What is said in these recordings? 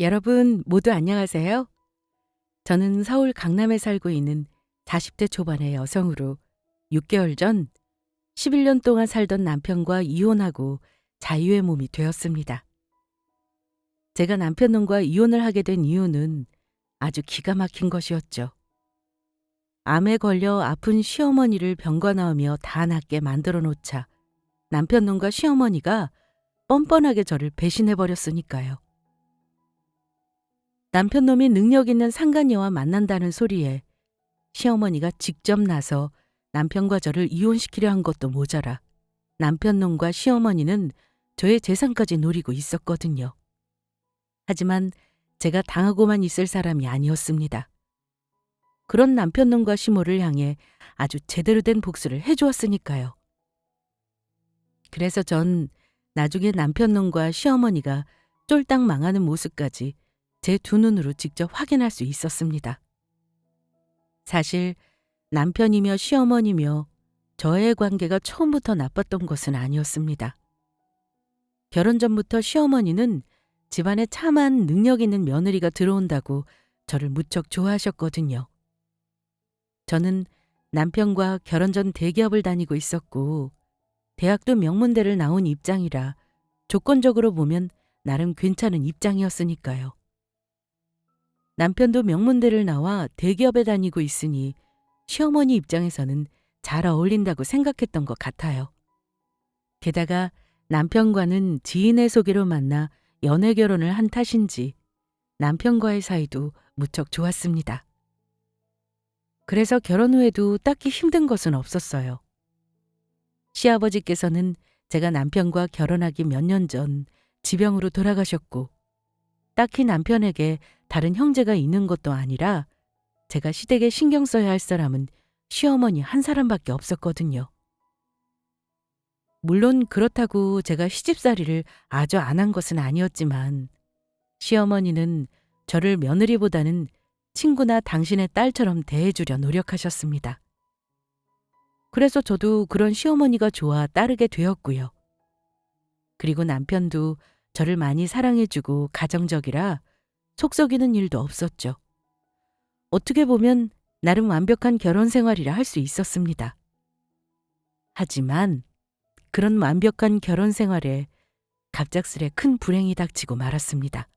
여러분 모두 안녕하세요. 저는 서울 강남에 살고 있는 40대 초반의 여성으로 6개월 전 11년 동안 살던 남편과 이혼하고 자유의 몸이 되었습니다. 제가 남편과 이혼을 하게 된 이유는 아주 기가 막힌 것이었죠. 암에 걸려 아픈 시어머니를 병관하며 다 낫게 만들어 놓자 남편놈과 시어머니가 뻔뻔하게 저를 배신해버렸으니까요. 남편놈이 능력 있는 상간녀와 만난다는 소리에 시어머니가 직접 나서 남편과 저를 이혼시키려 한 것도 모자라 남편놈과 시어머니는 저의 재산까지 노리고 있었거든요. 하지만 제가 당하고만 있을 사람이 아니었습니다. 그런 남편놈과 시모를 향해 아주 제대로 된 복수를 해주었으니까요. 그래서 전 나중에 남편놈과 시어머니가 쫄딱 망하는 모습까지 제 두 눈으로 직접 확인할 수 있었습니다. 사실 남편이며 시어머니며 저의 관계가 처음부터 나빴던 것은 아니었습니다. 결혼 전부터 시어머니는 집안에 참한 능력 있는 며느리가 들어온다고 저를 무척 좋아하셨거든요. 저는 남편과 결혼 전 대기업을 다니고 있었고 대학도 명문대를 나온 입장이라 조건적으로 보면 나름 괜찮은 입장이었으니까요. 남편도 명문대를 나와 대기업에 다니고 있으니 시어머니 입장에서는 잘 어울린다고 생각했던 것 같아요. 게다가 남편과는 지인의 소개로 만나 연애 결혼을 한 탓인지 남편과의 사이도 무척 좋았습니다. 그래서 결혼 후에도 딱히 힘든 것은 없었어요. 시아버지께서는 제가 남편과 결혼하기 몇 년 전 지병으로 돌아가셨고 딱히 남편에게 다른 형제가 있는 것도 아니라 제가 시댁에 신경 써야 할 사람은 시어머니 한 사람밖에 없었거든요. 물론 그렇다고 제가 시집살이를 아주 안 한 것은 아니었지만 시어머니는 저를 며느리보다는 친구나 당신의 딸처럼 대해주려 노력하셨습니다. 그래서 저도 그런 시어머니가 좋아 따르게 되었고요. 그리고 남편도 저를 많이 사랑해주고 가정적이라 속썩이는 일도 없었죠. 어떻게 보면 나름 완벽한 결혼 생활이라 할 수 있었습니다. 하지만 그런 완벽한 결혼 생활에 갑작스레 큰 불행이 닥치고 말았습니다.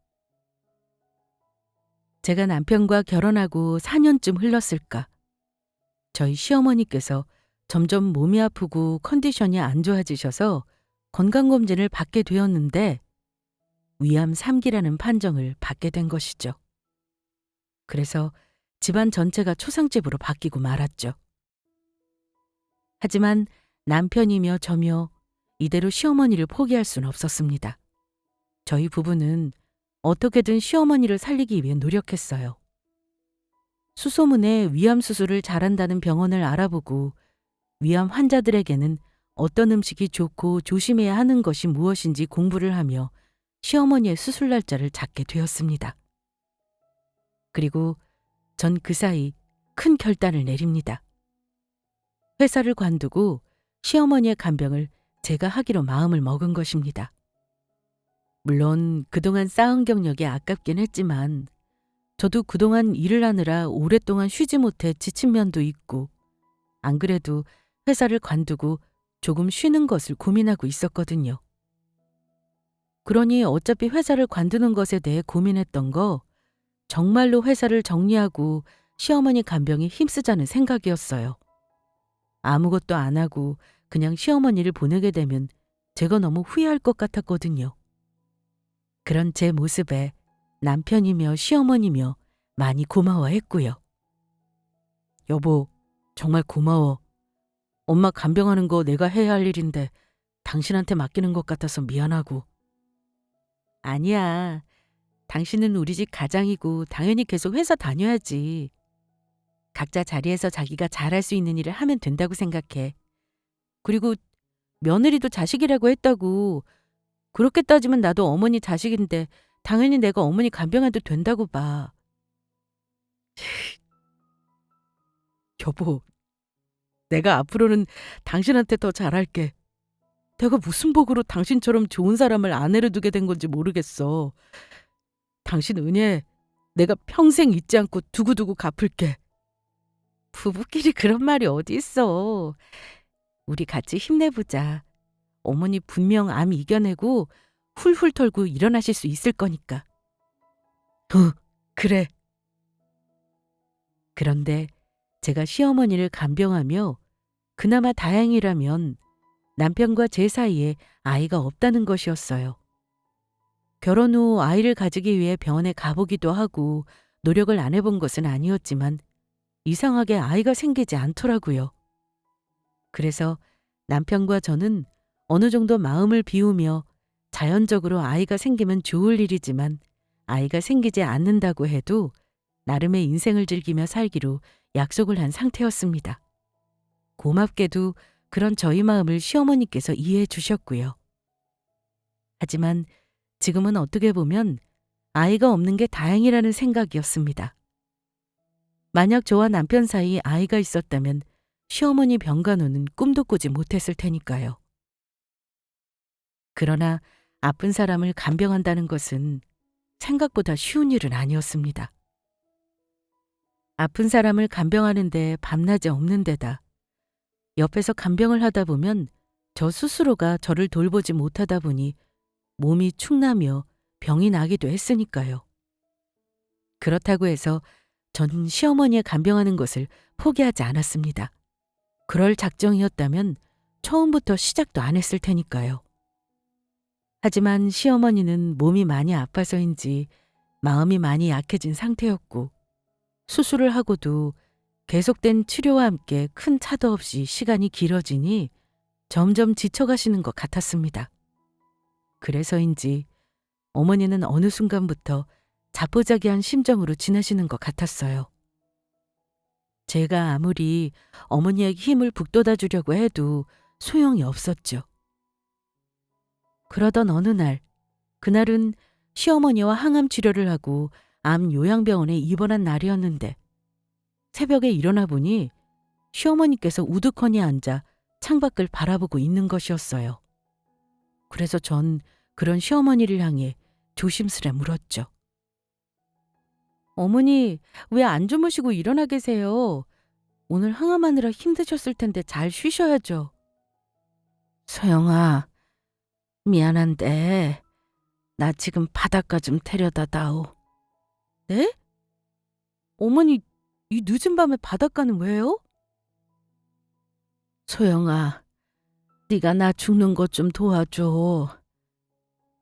제가 남편과 결혼하고 4년쯤 흘렀을까. 저희 시어머니께서 점점 몸이 아프고 컨디션이 안 좋아지셔서 건강검진을 받게 되었는데 위암 3기라는 판정을 받게 된 것이죠. 그래서 집안 전체가 초상집으로 바뀌고 말았죠. 하지만 남편이며 저며 이대로 시어머니를 포기할 수는 없었습니다. 저희 부부는 어떻게든 시어머니를 살리기 위해 노력했어요. 수소문에 위암 수술을 잘한다는 병원을 알아보고 위암 환자들에게는 어떤 음식이 좋고 조심해야 하는 것이 무엇인지 공부를 하며 시어머니의 수술 날짜를 잡게 되었습니다. 그리고 전 그 사이 큰 결단을 내립니다. 회사를 관두고 시어머니의 간병을 제가 하기로 마음을 먹은 것입니다. 물론 그동안 쌓은 경력이 아깝긴 했지만 저도 그동안 일을 하느라 오랫동안 쉬지 못해 지친 면도 있고 안 그래도 회사를 관두고 조금 쉬는 것을 고민하고 있었거든요. 그러니 어차피 회사를 관두는 것에 대해 고민했던 거 정말로 회사를 정리하고 시어머니 간병에 힘쓰자는 생각이었어요. 아무것도 안 하고 그냥 시어머니를 보내게 되면 제가 너무 후회할 것 같았거든요. 그런 제 모습에 남편이며 시어머니며 많이 고마워했고요. 여보, 정말 고마워. 엄마 간병하는 거 내가 해야 할 일인데 당신한테 맡기는 것 같아서 미안하고. 아니야. 당신은 우리 집 가장이고 당연히 계속 회사 다녀야지. 각자 자리에서 자기가 잘할 수 있는 일을 하면 된다고 생각해. 그리고 며느리도 자식이라고 했다고. 그렇게 따지면 나도 어머니 자식인데 당연히 내가 어머니 간병해도 된다고 봐. 여보, 내가 앞으로는 당신한테 더 잘할게. 내가 무슨 복으로 당신처럼 좋은 사람을 아내로 두게 된 건지 모르겠어. 당신 은혜 내가 평생 잊지 않고 두고두고 갚을게. 부부끼리 그런 말이 어디 있어. 우리 같이 힘내보자. 어머니 분명 암 이겨내고 훌훌 털고 일어나실 수 있을 거니까. 그래. 그런데 제가 시어머니를 간병하며 그나마 다행이라면 남편과 제 사이에 아이가 없다는 것이었어요. 결혼 후 아이를 가지기 위해 병원에 가보기도 하고 노력을 안 해본 것은 아니었지만 이상하게 아이가 생기지 않더라고요. 그래서 남편과 저는 어느 정도 마음을 비우며 자연적으로 아이가 생기면 좋을 일이지만 아이가 생기지 않는다고 해도 나름의 인생을 즐기며 살기로 약속을 한 상태였습니다. 고맙게도 그런 저희 마음을 시어머니께서 이해해 주셨고요. 하지만 지금은 어떻게 보면 아이가 없는 게 다행이라는 생각이었습니다. 만약 저와 남편 사이 아이가 있었다면 시어머니 병간호는 꿈도 꾸지 못했을 테니까요. 그러나 아픈 사람을 간병한다는 것은 생각보다 쉬운 일은 아니었습니다. 아픈 사람을 간병하는데 밤낮이 없는 데다 옆에서 간병을 하다 보면 저 스스로가 저를 돌보지 못하다 보니 몸이 축나며 병이 나기도 했으니까요. 그렇다고 해서 전 시어머니의 간병하는 것을 포기하지 않았습니다. 그럴 작정이었다면 처음부터 시작도 안 했을 테니까요. 하지만 시어머니는 몸이 많이 아파서인지 마음이 많이 약해진 상태였고 수술을 하고도 계속된 치료와 함께 큰 차도 없이 시간이 길어지니 점점 지쳐가시는 것 같았습니다. 그래서인지 어머니는 어느 순간부터 자포자기한 심정으로 지내시는 것 같았어요. 제가 아무리 어머니에게 힘을 북돋아 주려고 해도 소용이 없었죠. 그러던 어느 날, 그날은 시어머니와 항암 치료를 하고 암 요양병원에 입원한 날이었는데 새벽에 일어나 보니 시어머니께서 우두커니 앉아 창밖을 바라보고 있는 것이었어요. 그래서 전 그런 시어머니를 향해 조심스레 물었죠. 어머니, 왜 안 주무시고 일어나 계세요? 오늘 항암하느라 힘드셨을 텐데 잘 쉬셔야죠. 소영아, 미안한데 나 지금 바닷가 좀 데려다 다오. 네? 어머니, 이 늦은 밤에 바닷가는 왜요? 소영아, 네가 나 죽는 것 좀 도와줘.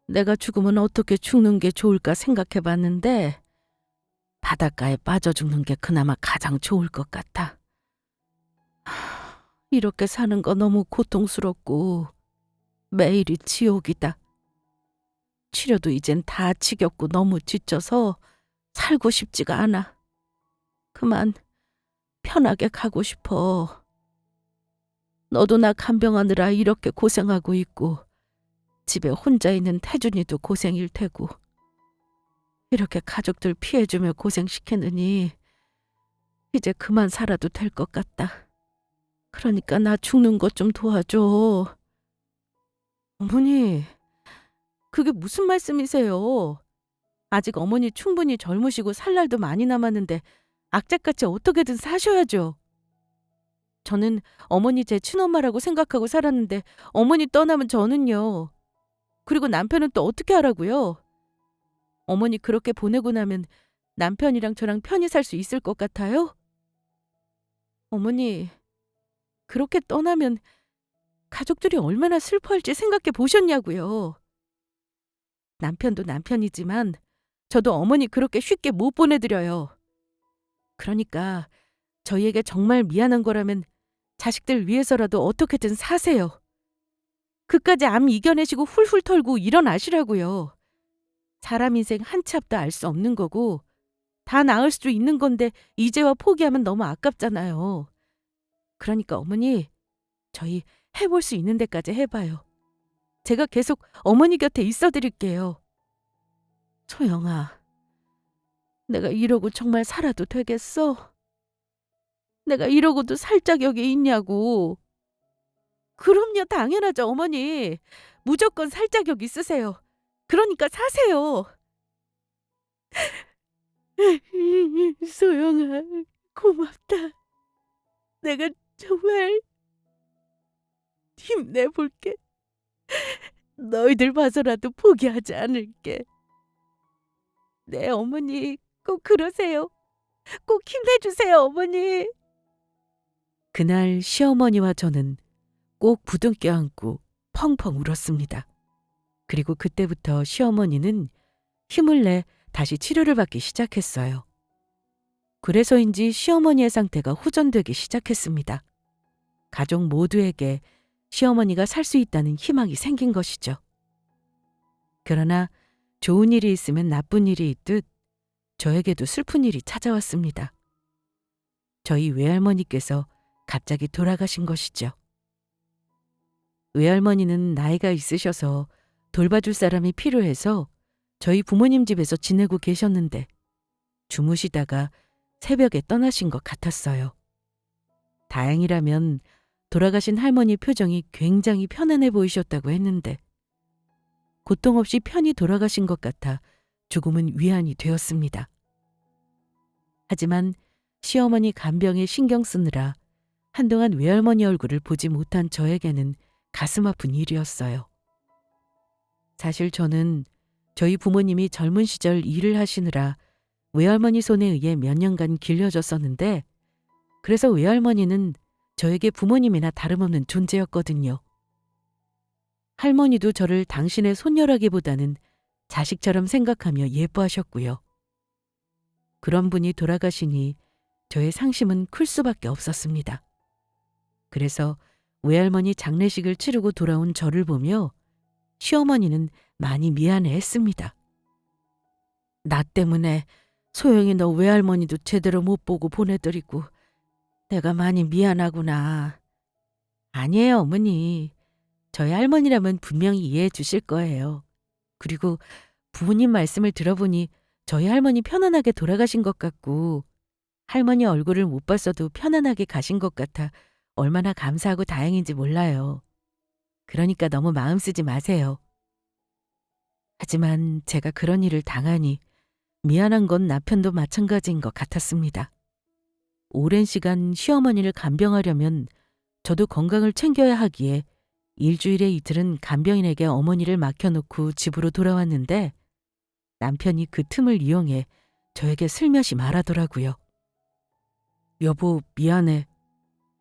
내가 죽으면 어떻게 죽는 게 좋을까 생각해봤는데 바닷가에 빠져 죽는 게 그나마 가장 좋을 것 같아. 이렇게 사는 거 너무 고통스럽고 매일이 지옥이다. 치료도 이젠 다 지겹고 너무 지쳐서 살고 싶지가 않아. 그만 편하게 가고 싶어. 너도 나 간병하느라 이렇게 고생하고 있고 집에 혼자 있는 태준이도 고생일 테고 이렇게 가족들 피해주며 고생시키느니 이제 그만 살아도 될 것 같다. 그러니까 나 죽는 것 좀 도와줘. 어머니, 그게 무슨 말씀이세요? 아직 어머니 충분히 젊으시고 살 날도 많이 남았는데 악착같이 어떻게든 사셔야죠. 저는 어머니 제 친엄마라고 생각하고 살았는데 어머니 떠나면 저는요. 그리고 남편은 또 어떻게 하라고요? 어머니 그렇게 보내고 나면 남편이랑 저랑 편히 살 수 있을 것 같아요? 어머니, 그렇게 떠나면 가족들이 얼마나 슬퍼할지 생각해 보셨냐고요. 남편도 남편이지만 저도 어머니 그렇게 쉽게 못 보내드려요. 그러니까 저희에게 정말 미안한 거라면 자식들 위해서라도 어떻게든 사세요. 그까지 암 이겨내시고 훌훌 털고 일어나시라고요. 사람 인생 한 치 앞도 알 수 없는 거고 다 나을 수도 있는 건데 이제와 포기하면 너무 아깝잖아요. 그러니까 어머니, 저희 해볼 수 있는 데까지 해봐요. 제가 계속 어머니 곁에 있어 드릴게요. 소영아, 내가 이러고 정말 살아도 되겠어? 내가 이러고도 살 자격이 있냐고. 그럼요, 당연하죠, 어머니. 무조건 살 자격 있으세요. 그러니까 사세요. 소영아, 고맙다. 내가 정말 힘내볼게. 너희들 봐서라도 포기하지 않을게. 네, 어머니, 꼭 그러세요. 꼭 힘내주세요, 어머니. 그날 시어머니와 저는 꼭 부둥켜 안고 펑펑 울었습니다. 그리고 그때부터 시어머니는 힘을 내 다시 치료를 받기 시작했어요. 그래서인지 시어머니의 상태가 호전되기 시작했습니다. 가족 모두에게 시어머니가 살 수 있다는 희망이 생긴 것이죠. 그러나 좋은 일이 있으면 나쁜 일이 있듯 저에게도 슬픈 일이 찾아왔습니다. 저희 외할머니께서 갑자기 돌아가신 것이죠. 외할머니는 나이가 있으셔서 돌봐줄 사람이 필요해서 저희 부모님 집에서 지내고 계셨는데 주무시다가 새벽에 떠나신 것 같았어요. 다행이라면 돌아가신 할머니 표정이 굉장히 편안해 보이셨다고 했는데 고통 없이 편히 돌아가신 것 같아 조금은 위안이 되었습니다. 하지만 시어머니 간병에 신경 쓰느라 한동안 외할머니 얼굴을 보지 못한 저에게는 가슴 아픈 일이었어요. 사실 저는 저희 부모님이 젊은 시절 일을 하시느라 외할머니 손에 의해 몇 년간 길려졌었는데 그래서 외할머니는 저에게 부모님이나 다름없는 존재였거든요. 할머니도 저를 당신의 손녀라기보다는 자식처럼 생각하며 예뻐하셨고요. 그런 분이 돌아가시니 저의 상심은 클 수밖에 없었습니다. 그래서 외할머니 장례식을 치르고 돌아온 저를 보며 시어머니는 많이 미안해했습니다. 나 때문에 소영이 너 외할머니도 제대로 못 보고 보내드리고 내가 많이 미안하구나. 아니에요, 어머니. 저희 할머니라면 분명히 이해해 주실 거예요. 그리고 부모님 말씀을 들어보니 저희 할머니 편안하게 돌아가신 것 같고 할머니 얼굴을 못 봤어도 편안하게 가신 것 같아 얼마나 감사하고 다행인지 몰라요. 그러니까 너무 마음 쓰지 마세요. 하지만 제가 그런 일을 당하니 미안한 건 남편도 마찬가지인 것 같았습니다. 오랜 시간 시어머니를 간병하려면 저도 건강을 챙겨야 하기에 일주일에 이틀은 간병인에게 어머니를 맡겨놓고 집으로 돌아왔는데 남편이 그 틈을 이용해 저에게 슬며시 말하더라고요. 여보, 미안해.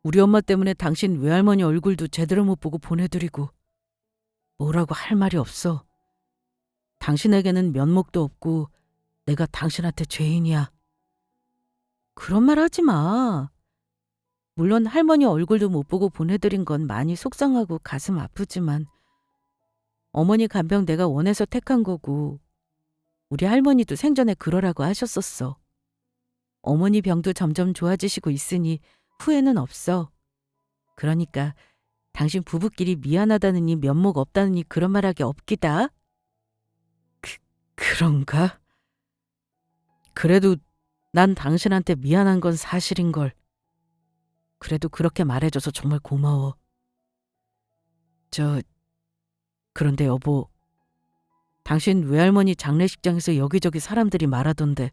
우리 엄마 때문에 당신 외할머니 얼굴도 제대로 못 보고 보내드리고 뭐라고 할 말이 없어. 당신에게는 면목도 없고 내가 당신한테 죄인이야. 그런 말 하지 마. 물론 할머니 얼굴도 못 보고 보내드린 건 많이 속상하고 가슴 아프지만 어머니 간병 내가 원해서 택한 거고 우리 할머니도 생전에 그러라고 하셨었어. 어머니 병도 점점 좋아지시고 있으니 후회는 없어. 그러니까 당신 부부끼리 미안하다느니 면목 없다느니 그런 말하기 없기다. 그런가? 그래도 난 당신한테 미안한 건 사실인걸. 그래도 그렇게 말해줘서 정말 고마워. 그런데 여보, 당신 외할머니 장례식장에서 여기저기 사람들이 말하던데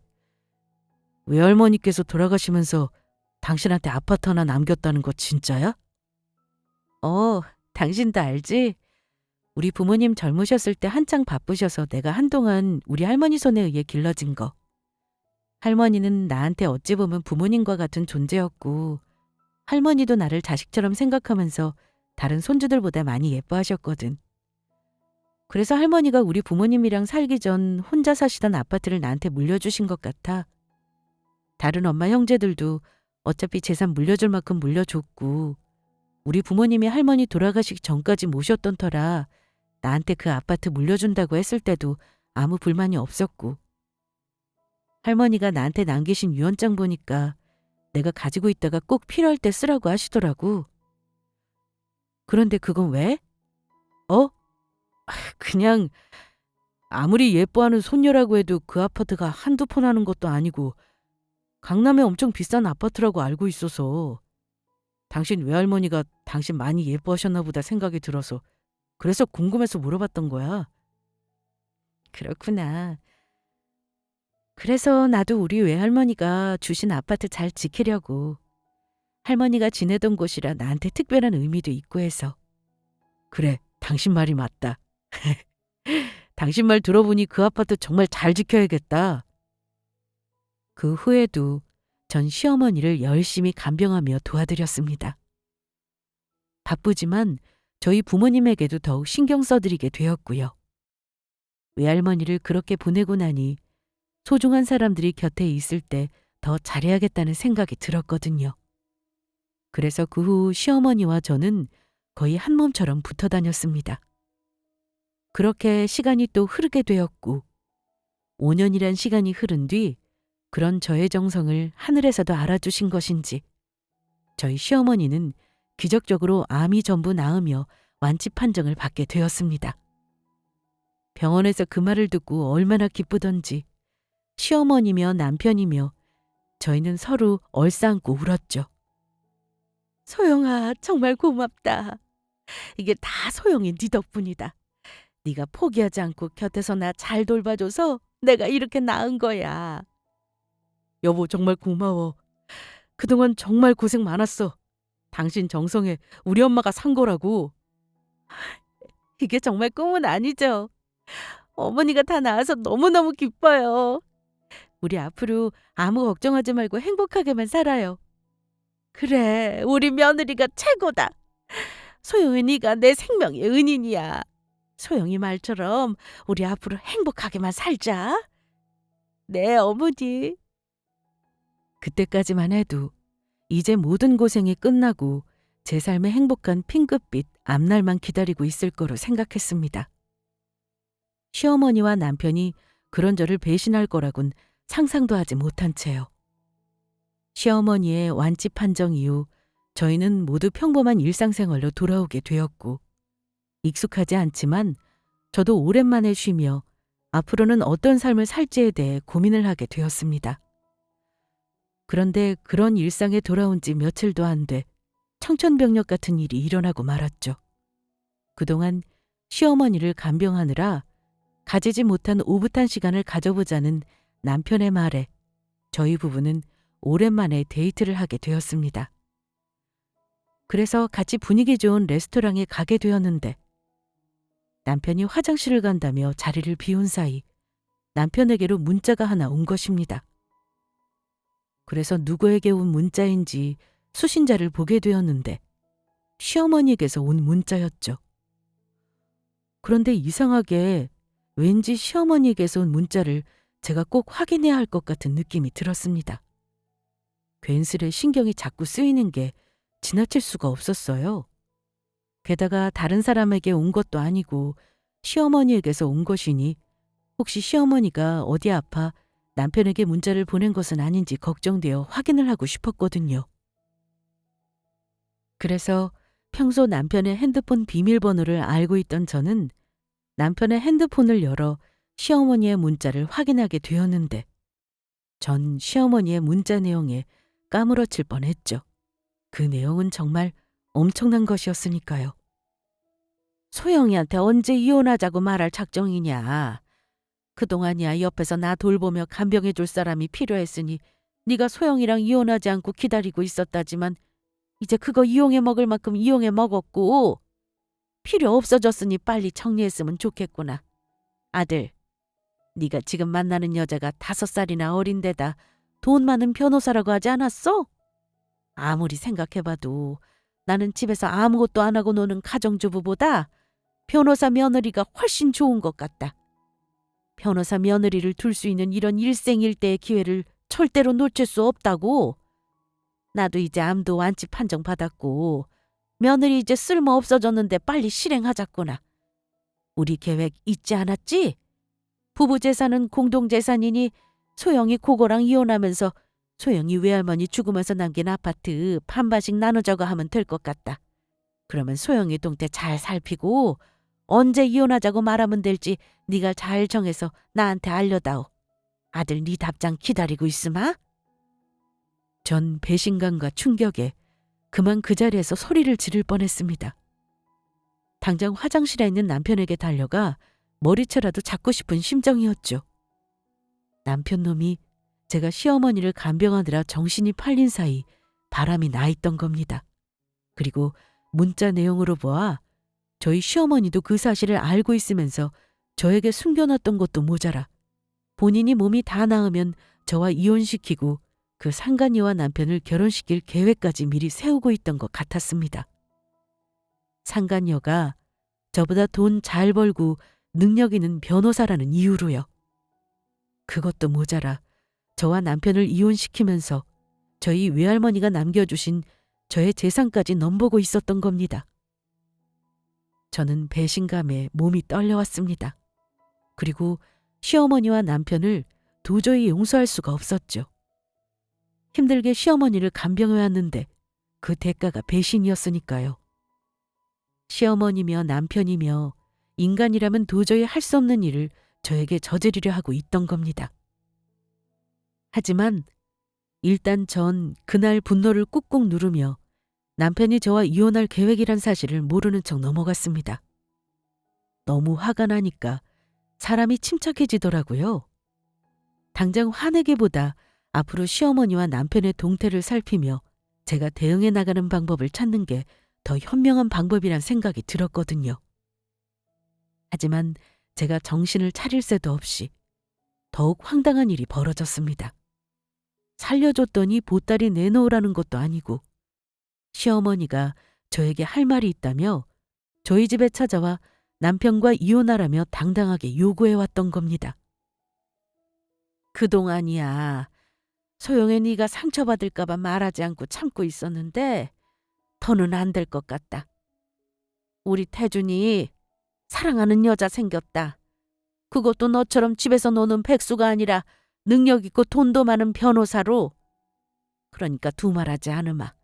외할머니께서 돌아가시면서 당신한테 아파트 하나 남겼다는 거 진짜야? 당신도 알지? 우리 부모님 젊으셨을 때 한창 바쁘셔서 내가 한동안 우리 할머니 손에 의해 길러진 거. 할머니는 나한테 어찌 보면 부모님과 같은 존재였고 할머니도 나를 자식처럼 생각하면서 다른 손주들보다 많이 예뻐하셨거든. 그래서 할머니가 우리 부모님이랑 살기 전 혼자 사시던 아파트를 나한테 물려주신 것 같아. 다른 엄마 형제들도 어차피 재산 물려줄 만큼 물려줬고 우리 부모님이 할머니 돌아가시기 전까지 모셨던 터라 나한테 그 아파트 물려준다고 했을 때도 아무 불만이 없었고 할머니가 나한테 남기신 유언장 보니까 내가 가지고 있다가 꼭 필요할 때 쓰라고 하시더라고. 그런데 그건 왜? 그냥 아무리 예뻐하는 손녀라고 해도 그 아파트가 한두 푼 하는 것도 아니고 강남에 엄청 비싼 아파트라고 알고 있어서 당신 외할머니가 당신 많이 예뻐하셨나 보다 생각이 들어서 그래서 궁금해서 물어봤던 거야. 그렇구나. 그래서 나도 우리 외할머니가 주신 아파트 잘 지키려고. 할머니가 지내던 곳이라 나한테 특별한 의미도 있고 해서. 그래, 당신 말이 맞다. 당신 말 들어보니 그 아파트 정말 잘 지켜야겠다. 그 후에도 전 시어머니를 열심히 간병하며 도와드렸습니다. 바쁘지만 저희 부모님에게도 더욱 신경 써드리게 되었고요. 외할머니를 그렇게 보내고 나니 소중한 사람들이 곁에 있을 때 더 잘해야겠다는 생각이 들었거든요. 그래서 그 후 시어머니와 저는 거의 한 몸처럼 붙어 다녔습니다. 그렇게 시간이 또 흐르게 되었고 5년이란 시간이 흐른 뒤 그런 저의 정성을 하늘에서도 알아주신 것인지 저희 시어머니는 기적적으로 암이 전부 나으며 완치 판정을 받게 되었습니다. 병원에서 그 말을 듣고 얼마나 기쁘던지 시어머니며 남편이며 저희는 서로 얼싸안고 울었죠. 소영아, 정말 고맙다. 이게 다 소영이 네 덕분이다. 네가 포기하지 않고 곁에서 나 잘 돌봐줘서 내가 이렇게 나은 거야. 여보, 정말 고마워. 그동안 정말 고생 많았어. 당신 정성에 우리 엄마가 산 거라고. 이게 정말 꿈은 아니죠. 어머니가 다 나아서 너무너무 기뻐요. 우리 앞으로 아무 걱정하지 말고 행복하게만 살아요. 그래, 우리 며느리가 최고다. 소영이 네가 내 생명의 은인이야. 소영이 말처럼 우리 앞으로 행복하게만 살자. 네, 어머니. 그때까지만 해도 이제 모든 고생이 끝나고 제 삶의 행복한 핑크빛 앞날만 기다리고 있을 거로 생각했습니다. 시어머니와 남편이 그런 저를 배신할 거라곤 상상도 하지 못한 채요. 시어머니의 완치 판정 이후 저희는 모두 평범한 일상생활로 돌아오게 되었고 익숙하지 않지만 저도 오랜만에 쉬며 앞으로는 어떤 삶을 살지에 대해 고민을 하게 되었습니다. 그런데 그런 일상에 돌아온 지 며칠도 안 돼 청천벽력 같은 일이 일어나고 말았죠. 그동안 시어머니를 간병하느라 가지지 못한 오붓한 시간을 가져보자는 남편의 말에 저희 부부는 오랜만에 데이트를 하게 되었습니다. 그래서 같이 분위기 좋은 레스토랑에 가게 되었는데 남편이 화장실을 간다며 자리를 비운 사이 남편에게로 문자가 하나 온 것입니다. 그래서 누구에게 온 문자인지 수신자를 보게 되었는데 시어머니에게서 온 문자였죠. 그런데 이상하게 왠지 시어머니에게서 온 문자를 제가 꼭 확인해야 할 것 같은 느낌이 들었습니다. 괜스레 신경이 자꾸 쓰이는 게 지나칠 수가 없었어요. 게다가 다른 사람에게 온 것도 아니고 시어머니에게서 온 것이니 혹시 시어머니가 어디 아파 남편에게 문자를 보낸 것은 아닌지 걱정되어 확인을 하고 싶었거든요. 그래서 평소 남편의 핸드폰 비밀번호를 알고 있던 저는 남편의 핸드폰을 열어 시어머니의 문자를 확인하게 되었는데 전 시어머니의 문자 내용에 까무러칠 뻔했죠. 그 내용은 정말 엄청난 것이었으니까요. 소영이한테 언제 이혼하자고 말할 작정이냐. 그동안이야 옆에서 나 돌보며 간병해 줄 사람이 필요했으니 네가 소영이랑 이혼하지 않고 기다리고 있었다지만 이제 그거 이용해 먹을 만큼 이용해 먹었고 필요 없어졌으니 빨리 정리했으면 좋겠구나. 아들, 네가 지금 만나는 여자가 5살이나 어린데다 돈 많은 변호사라고 하지 않았어? 아무리 생각해봐도 나는 집에서 아무것도 안 하고 노는 가정주부보다 변호사 며느리가 훨씬 좋은 것 같다. 변호사 며느리를 둘 수 있는 이런 일생일대의 기회를 절대로 놓칠 수 없다고. 나도 이제 암도 완치 판정 받았고 며느리 이제 쓸모 없어졌는데 빨리 실행하자꾸나. 우리 계획 잊지 않았지? 부부 재산은 공동재산이니 소영이 고거랑 이혼하면서 소영이 외할머니 죽으면서 남긴 아파트 반반씩 나눠줘가 하면 될 것 같다. 그러면 소영이 동태 잘 살피고 언제 이혼하자고 말하면 될지 네가 잘 정해서 나한테 알려다오. 아들 네 답장 기다리고 있으마. 전 배신감과 충격에 그만 그 자리에서 소리를 지를 뻔했습니다. 당장 화장실에 있는 남편에게 달려가 머리채라도 잡고 싶은 심정이었죠. 남편 놈이 제가 시어머니를 간병하느라 정신이 팔린 사이 바람이 나 있던 겁니다. 그리고 문자 내용으로 보아 저희 시어머니도 그 사실을 알고 있으면서 저에게 숨겨놨던 것도 모자라 본인이 몸이 다 나으면 저와 이혼시키고 그 상간녀와 남편을 결혼시킬 계획까지 미리 세우고 있던 것 같았습니다. 상간녀가 저보다 돈 잘 벌고 능력 있는 변호사라는 이유로요. 그것도 모자라 저와 남편을 이혼시키면서 저희 외할머니가 남겨주신 저의 재산까지 넘보고 있었던 겁니다. 저는 배신감에 몸이 떨려왔습니다. 그리고 시어머니와 남편을 도저히 용서할 수가 없었죠. 힘들게 시어머니를 간병해왔는데 그 대가가 배신이었으니까요. 시어머니며 남편이며 인간이라면 도저히 할 수 없는 일을 저에게 저지르려 하고 있던 겁니다. 하지만 일단 전 그날 분노를 꾹꾹 누르며 남편이 저와 이혼할 계획이란 사실을 모르는 척 넘어갔습니다. 너무 화가 나니까 사람이 침착해지더라고요. 당장 화내기보다 앞으로 시어머니와 남편의 동태를 살피며 제가 대응해 나가는 방법을 찾는 게 더 현명한 방법이란 생각이 들었거든요. 하지만 제가 정신을 차릴 새도 없이 더욱 황당한 일이 벌어졌습니다. 살려줬더니 보따리 내놓으라는 것도 아니고 시어머니가 저에게 할 말이 있다며 저희 집에 찾아와 남편과 이혼하라며 당당하게 요구해왔던 겁니다. 그동안이야 소영애 네가 상처받을까 봐 말하지 않고 참고 있었는데 더는 안 될 것 같다. 우리 태준이 사랑하는 여자 생겼다. 그것도 너처럼 집에서 노는 백수가 아니라 능력 있고 돈도 많은 변호사로. 그러니까 두말하지 않으마.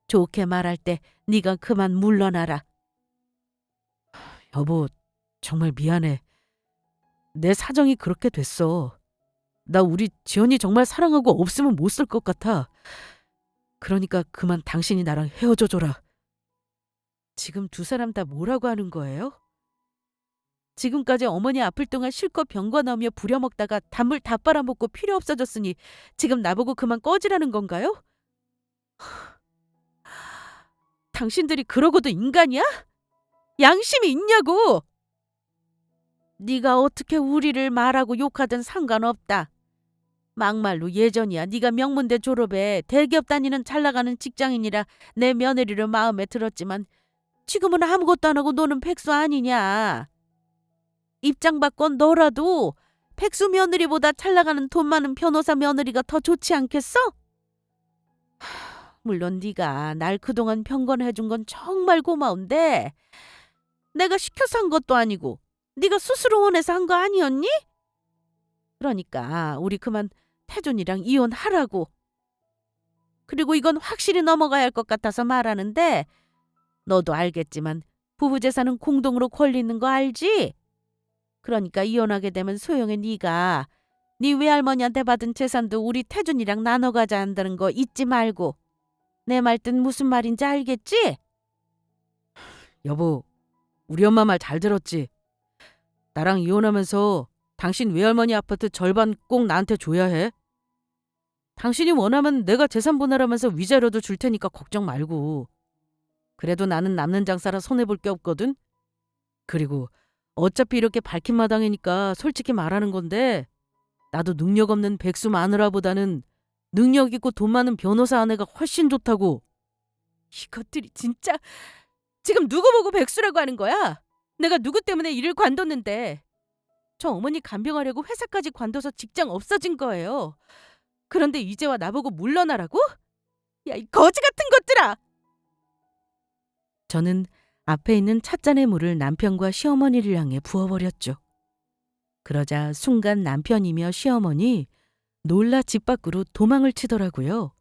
좋게 말할 때 네가 그만 물러나라. 여보, 정말 미안해. 내 사정이 그렇게 됐어. 나 우리 지연이 정말 사랑하고 없으면 못 살 것 같아. 그러니까 그만 당신이 나랑 헤어져줘라. 지금 두 사람 다 뭐라고 하는 거예요? 지금까지 어머니 아플 동안 실컷 병관하며 부려먹다가 단물 다 빨아먹고 필요 없어졌으니 지금 나보고 그만 꺼지라는 건가요? 당신들이 그러고도 인간이야? 양심이 있냐고! 네가 어떻게 우리를 말하고 욕하든 상관없다. 막말로 예전이야 네가 명문대 졸업에 대기업 다니는 잘나가는 직장인이라 내 며느리를 마음에 들었지만 지금은 아무것도 안 하고 노는 백수 아니냐. 입장 바꿔 너라도 백수 며느리보다 잘나가는 돈 많은 변호사 며느리가 더 좋지 않겠어? 물론 네가 날 그동안 병건해준 건 정말 고마운데 내가 시켜서 한 것도 아니고 네가 스스로 원해서 한 거 아니었니? 그러니까 우리 그만 태준이랑 이혼하라고. 그리고 이건 확실히 넘어가야 할 것 같아서 말하는데 너도 알겠지만 부부 재산은 공동으로 권리 있는 거 알지? 그러니까 이혼하게 되면 소영의 네가 네 외할머니한테 받은 재산도 우리 태준이랑 나눠 가자 한다는 거 잊지 말고. 내 말 뜻 무슨 말인지 알겠지? 여보, 우리 엄마 말 잘 들었지? 나랑 이혼하면서 당신 외할머니 아파트 절반 꼭 나한테 줘야 해. 당신이 원하면 내가 재산 분할하면서 위자료도 줄 테니까 걱정 말고. 그래도 나는 남는 장사라 손해볼 게 없거든. 그리고 어차피 이렇게 밝힌 마당이니까 솔직히 말하는 건데 나도 능력 없는 백수 마누라보다는 능력 있고 돈 많은 변호사 아내가 훨씬 좋다고. 이것들이 진짜 지금 누구 보고 백수라고 하는 거야? 내가 누구 때문에 일을 관뒀는데. 저 어머니 간병하려고 회사까지 관둬서 직장 없어진 거예요. 그런데 이제와 나보고 물러나라고? 야, 이 거지 같은 것들아! 저는 앞에 있는 찻잔의 물을 남편과 시어머니를 향해 부어버렸죠. 그러자 순간 남편이며 시어머니 놀라 집 밖으로 도망을 치더라고요.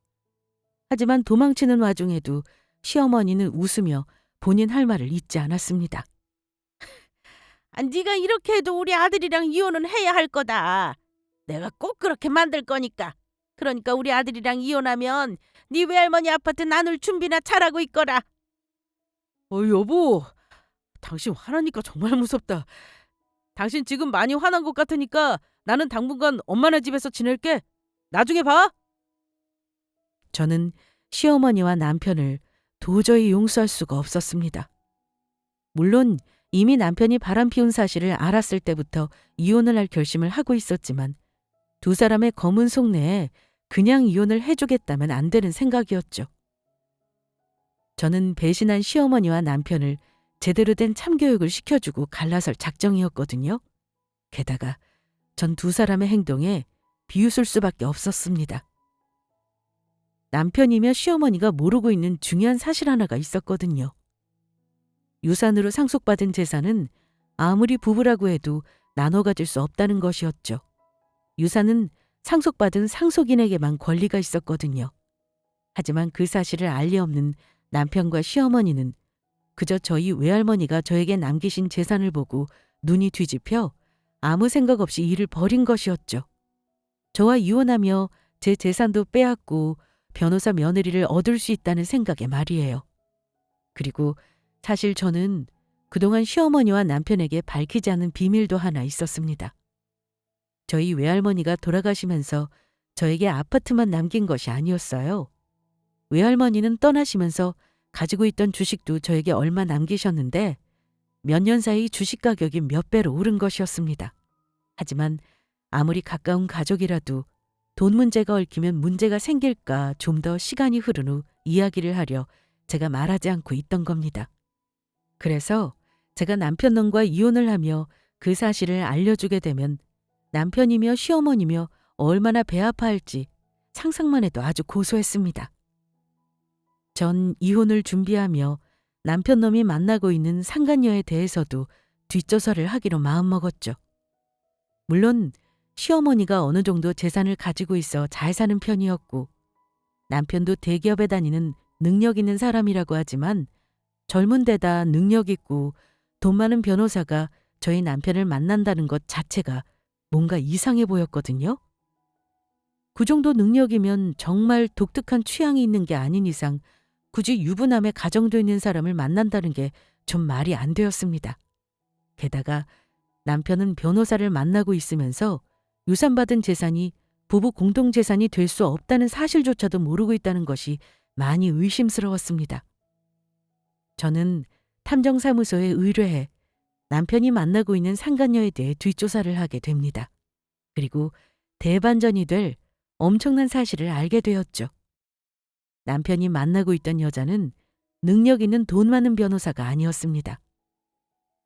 하지만 도망치는 와중에도 시어머니는 웃으며 본인 할 말을 잊지 않았습니다. 네가 이렇게 해도 우리 아들이랑 이혼은 해야 할 거다. 내가 꼭 그렇게 만들 거니까. 그러니까 우리 아들이랑 이혼하면 네 외할머니 아파트 나눌 준비나 잘하고 있거라. 여보, 당신 화나니까 정말 무섭다. 당신 지금 많이 화난 것 같으니까 나는 당분간 엄마네 집에서 지낼게. 나중에 봐. 저는 시어머니와 남편을 도저히 용서할 수가 없었습니다. 물론 이미 남편이 바람피운 사실을 알았을 때부터 이혼을 할 결심을 하고 있었지만 두 사람의 검은 속내에 그냥 이혼을 해주겠다면 안 되는 생각이었죠. 저는 배신한 시어머니와 남편을 제대로 된 참교육을 시켜주고 갈라설 작정이었거든요. 게다가 전 두 사람의 행동에 비웃을 수밖에 없었습니다. 남편이며 시어머니가 모르고 있는 중요한 사실 하나가 있었거든요. 유산으로 상속받은 재산은 아무리 부부라고 해도 나눠 가질 수 없다는 것이었죠. 유산은 상속받은 상속인에게만 권리가 있었거든요. 하지만 그 사실을 알 리 없는 남편과 시어머니는 그저 저희 외할머니가 저에게 남기신 재산을 보고 눈이 뒤집혀 아무 생각 없이 일을 벌인 것이었죠. 저와 이혼하며 제 재산도 빼앗고 변호사 며느리를 얻을 수 있다는 생각에 말이에요. 그리고 사실 저는 그동안 시어머니와 남편에게 밝히지 않은 비밀도 하나 있었습니다. 저희 외할머니가 돌아가시면서 저에게 아파트만 남긴 것이 아니었어요. 외할머니는 떠나시면서 가지고 있던 주식도 저에게 얼마 남기셨는데 몇 년 사이 주식 가격이 몇 배로 오른 것이었습니다. 하지만 아무리 가까운 가족이라도 돈 문제가 얽히면 문제가 생길까 좀 더 시간이 흐른 후 이야기를 하려 제가 말하지 않고 있던 겁니다. 그래서 제가 남편놈과 이혼을 하며 그 사실을 알려주게 되면 남편이며 시어머니며 얼마나 배 아파할지 상상만 해도 아주 고소했습니다. 전 이혼을 준비하며 남편놈이 만나고 있는 상간녀에 대해서도 뒷조사를 하기로 마음먹었죠. 물론 시어머니가 어느 정도 재산을 가지고 있어 잘 사는 편이었고 남편도 대기업에 다니는 능력 있는 사람이라고 하지만 젊은 데다 능력 있고 돈 많은 변호사가 저희 남편을 만난다는 것 자체가 뭔가 이상해 보였거든요. 그 정도 능력이면 정말 독특한 취향이 있는 게 아닌 이상 굳이 유부남에 가정도 있는 사람을 만난다는 게 좀 말이 안 되었습니다. 게다가 남편은 변호사를 만나고 있으면서 유산받은 재산이 부부 공동재산이 될 수 없다는 사실조차도 모르고 있다는 것이 많이 의심스러웠습니다. 저는 탐정사무소에 의뢰해 남편이 만나고 있는 상간녀에 대해 뒷조사를 하게 됩니다. 그리고 대반전이 될 엄청난 사실을 알게 되었죠. 남편이 만나고 있던 여자는 능력 있는 돈 많은 변호사가 아니었습니다.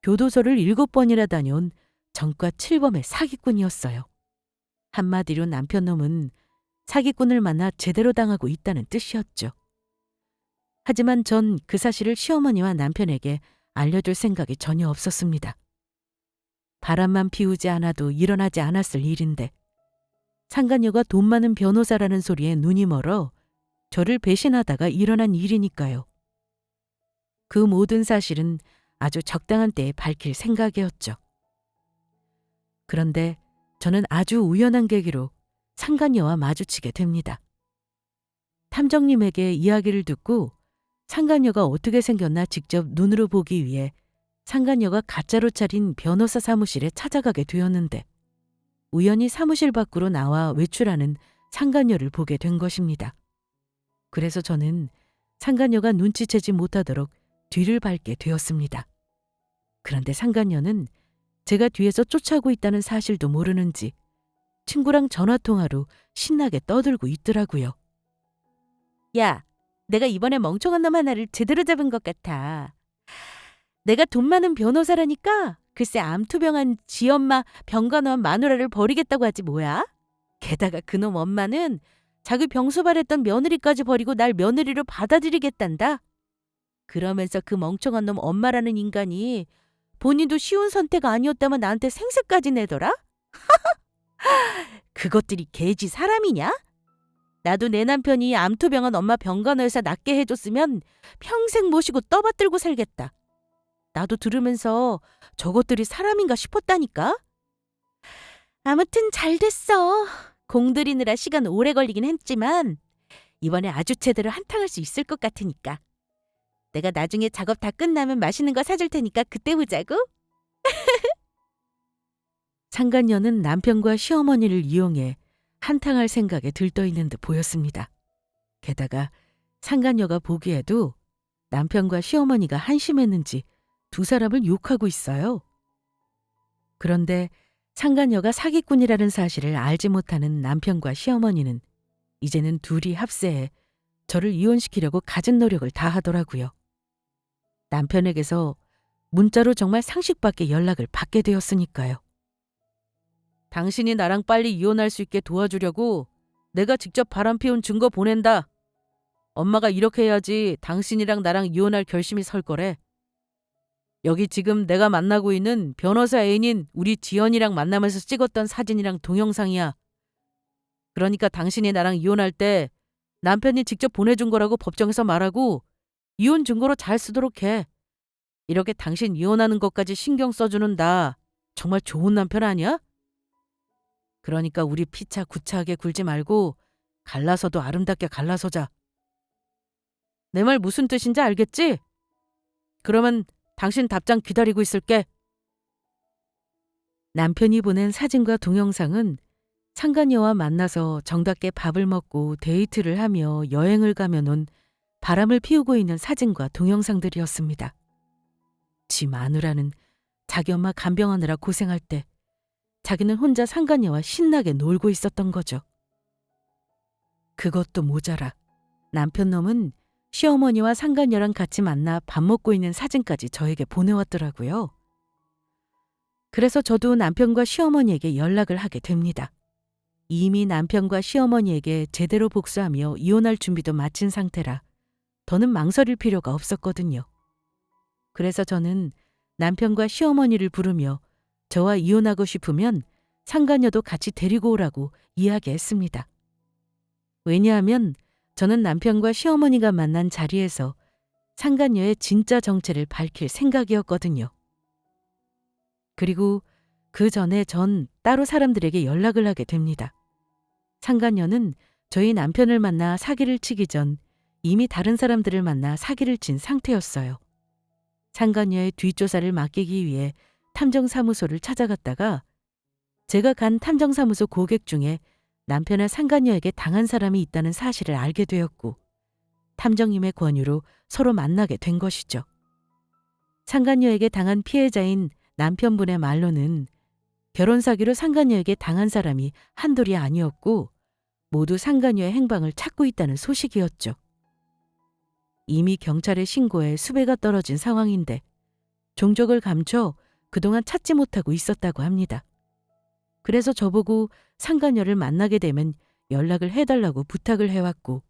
교도소를 7번이나 다녀온 전과 7범의 사기꾼이었어요. 한마디로 남편놈은 사기꾼을 만나 제대로 당하고 있다는 뜻이었죠. 하지만 전 그 사실을 시어머니와 남편에게 알려줄 생각이 전혀 없었습니다. 바람만 피우지 않아도 일어나지 않았을 일인데 상간녀가 돈 많은 변호사라는 소리에 눈이 멀어 저를 배신하다가 일어난 일이니까요. 그 모든 사실은 아주 적당한 때에 밝힐 생각이었죠. 그런데 저는 아주 우연한 계기로 상간녀와 마주치게 됩니다. 탐정님에게 이야기를 듣고 상간녀가 어떻게 생겼나 직접 눈으로 보기 위해 상간녀가 가짜로 차린 변호사 사무실에 찾아가게 되었는데 우연히 사무실 밖으로 나와 외출하는 상간녀를 보게 된 것입니다. 그래서 저는 상간녀가 눈치채지 못하도록 뒤를 밟게 되었습니다. 그런데 상간녀는 제가 뒤에서 쫓아오고 있다는 사실도 모르는지 친구랑 전화통화로 신나게 떠들고 있더라고요. 야, 내가 이번에 멍청한 놈 하나를 제대로 잡은 것 같아. 내가 돈 많은 변호사라니까 글쎄 암투병한 지 엄마 병간호한 마누라를 버리겠다고 하지 뭐야? 게다가 그놈 엄마는 자기 병수발했던 며느리까지 버리고 날 며느리로 받아들이겠단다. 그러면서 그 멍청한 놈 엄마라는 인간이 본인도 쉬운 선택 아니었다면 나한테 생색까지 내더라? 그것들이 개지 사람이냐? 나도 내 남편이 암투병한 엄마 병간호에서 낫게 해줬으면 평생 모시고 떠받들고 살겠다. 나도 들으면서 저것들이 사람인가 싶었다니까? 아무튼 잘 됐어. 공들이느라 시간 오래 걸리긴 했지만 이번에 아주 제대로 한탕할 수 있을 것 같으니까. 내가 나중에 작업 다 끝나면 맛있는 거 사줄 테니까 그때 보자고. 상간녀는 남편과 시어머니를 이용해 한탕할 생각에 들떠 있는 듯 보였습니다. 게다가 상간녀가 보기에도 남편과 시어머니가 한심했는지 두 사람을 욕하고 있어요. 그런데 상간녀가 사기꾼이라는 사실을 알지 못하는 남편과 시어머니는 이제는 둘이 합세해 저를 이혼시키려고 갖은 노력을 다하더라고요. 남편에게서 문자로 정말 상식밖의 연락을 받게 되었으니까요. 당신이 나랑 빨리 이혼할 수 있게 도와주려고 내가 직접 바람피운 증거 보낸다. 엄마가 이렇게 해야지 당신이랑 나랑 이혼할 결심이 설 거래. 여기 지금 내가 만나고 있는 변호사 애인인 우리 지연이랑 만나면서 찍었던 사진이랑 동영상이야. 그러니까 당신이 나랑 이혼할 때 남편이 직접 보내준 거라고 법정에서 말하고 이혼 증거로 잘 쓰도록 해. 이렇게 당신 이혼하는 것까지 신경 써주는 나 정말 좋은 남편 아니야? 그러니까 우리 피차 구차하게 굴지 말고 갈라서도 아름답게 갈라서자. 내 말 무슨 뜻인지 알겠지? 그러면 당신 답장 기다리고 있을게. 남편이 보낸 사진과 동영상은 상간녀와 만나서 정답게 밥을 먹고 데이트를 하며 여행을 가며 논 바람을 피우고 있는 사진과 동영상들이었습니다. 지 마누라는 자기 엄마 간병하느라 고생할 때 자기는 혼자 상간녀와 신나게 놀고 있었던 거죠. 그것도 모자라 남편 놈은 시어머니와 상간녀랑 같이 만나 밥 먹고 있는 사진까지 저에게 보내왔더라고요. 그래서 저도 남편과 시어머니에게 연락을 하게 됩니다. 이미 남편과 시어머니에게 제대로 복수하며 이혼할 준비도 마친 상태라 더는 망설일 필요가 없었거든요. 그래서 저는 남편과 시어머니를 부르며 저와 이혼하고 싶으면 상간녀도 같이 데리고 오라고 이야기했습니다. 왜냐하면 저는 남편과 시어머니가 만난 자리에서 상간녀의 진짜 정체를 밝힐 생각이었거든요. 그리고 그 전에 전 따로 사람들에게 연락을 하게 됩니다. 상간녀는 저희 남편을 만나 사기를 치기 전 이미 다른 사람들을 만나 사기를 친 상태였어요. 상간녀의 뒷조사를 맡기기 위해 탐정사무소를 찾아갔다가 제가 간 탐정사무소 고객 중에 남편의 상간녀에게 당한 사람이 있다는 사실을 알게 되었고 탐정님의 권유로 서로 만나게 된 것이죠. 상간녀에게 당한 피해자인 남편분의 말로는 결혼 사기로 상간녀에게 당한 사람이 한둘이 아니었고 모두 상간녀의 행방을 찾고 있다는 소식이었죠. 이미 경찰에 신고해 수배가 떨어진 상황인데 종적을 감춰 그동안 찾지 못하고 있었다고 합니다. 그래서 저보고 상간녀를 만나게 되면 연락을 해달라고 부탁을 해왔고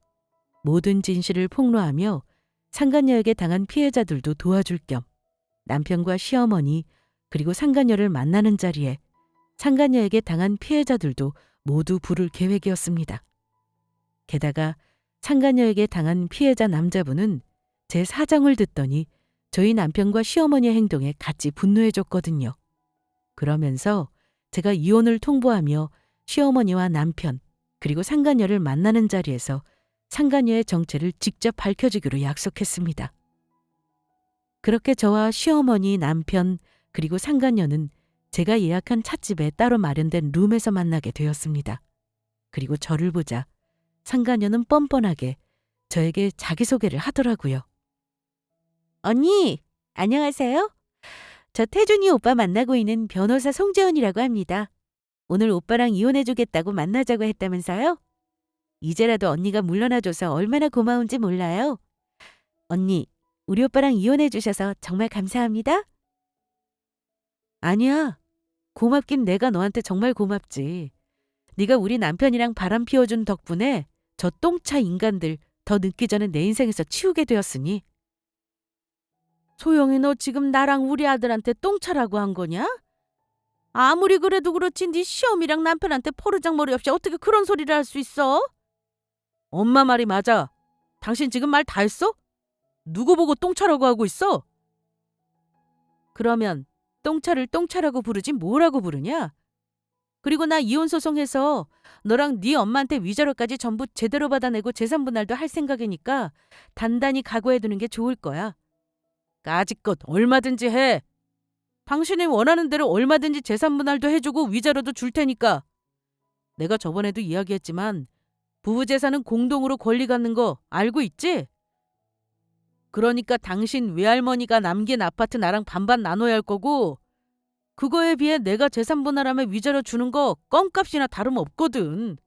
모든 진실을 폭로하며 상간녀에게 당한 피해자들도 도와줄 겸 남편과 시어머니 그리고 상간녀를 만나는 자리에 상간녀에게 당한 피해자들도 모두 부를 계획이었습니다. 게다가 상간녀에게 당한 피해자 남자분은 제 사정을 듣더니 저희 남편과 시어머니의 행동에 같이 분노해줬거든요. 그러면서 제가 이혼을 통보하며 시어머니와 남편 그리고 상간녀를 만나는 자리에서 상간녀의 정체를 직접 밝혀주기로 약속했습니다. 그렇게 저와 시어머니, 남편 그리고 상간녀는 제가 예약한 찻집에 따로 마련된 룸에서 만나게 되었습니다. 그리고 저를 보자 상간녀는 뻔뻔하게 저에게 자기소개를 하더라고요. 언니, 안녕하세요. 저 태준이 오빠 만나고 있는 변호사 송재원이라고 합니다. 오늘 오빠랑 이혼해주겠다고 만나자고 했다면서요? 이제라도 언니가 물러나줘서 얼마나 고마운지 몰라요. 언니, 우리 오빠랑 이혼해주셔서 정말 감사합니다. 아니야. 고맙긴 내가 너한테 정말 고맙지. 네가 우리 남편이랑 바람 피워준 덕분에 저 똥차 인간들 더 늦기 전에 내 인생에서 치우게 되었으니. 소영이 너 지금 나랑 우리 아들한테 똥차라고 한 거냐? 아무리 그래도 그렇지 네 시어미랑 남편한테 포르장머리 없이 어떻게 그런 소리를 할 수 있어? 엄마 말이 맞아. 당신 지금 말 다 했어? 누구 보고 똥차라고 하고 있어? 그러면 똥차를 똥차라고 부르지 뭐라고 부르냐? 그리고 나 이혼소송해서 너랑 네 엄마한테 위자료까지 전부 제대로 받아내고 재산분할도 할 생각이니까 단단히 각오해두는 게 좋을 거야. 까짓것 얼마든지 해. 당신이 원하는 대로 얼마든지 재산 분할도 해주고 위자료도 줄 테니까. 내가 저번에도 이야기했지만 부부 재산은 공동으로 권리 갖는 거 알고 있지? 그러니까 당신 외할머니가 남긴 아파트 나랑 반반 나눠야 할 거고 그거에 비해 내가 재산 분할하면 위자료 주는 거 껌값이나 다름없거든.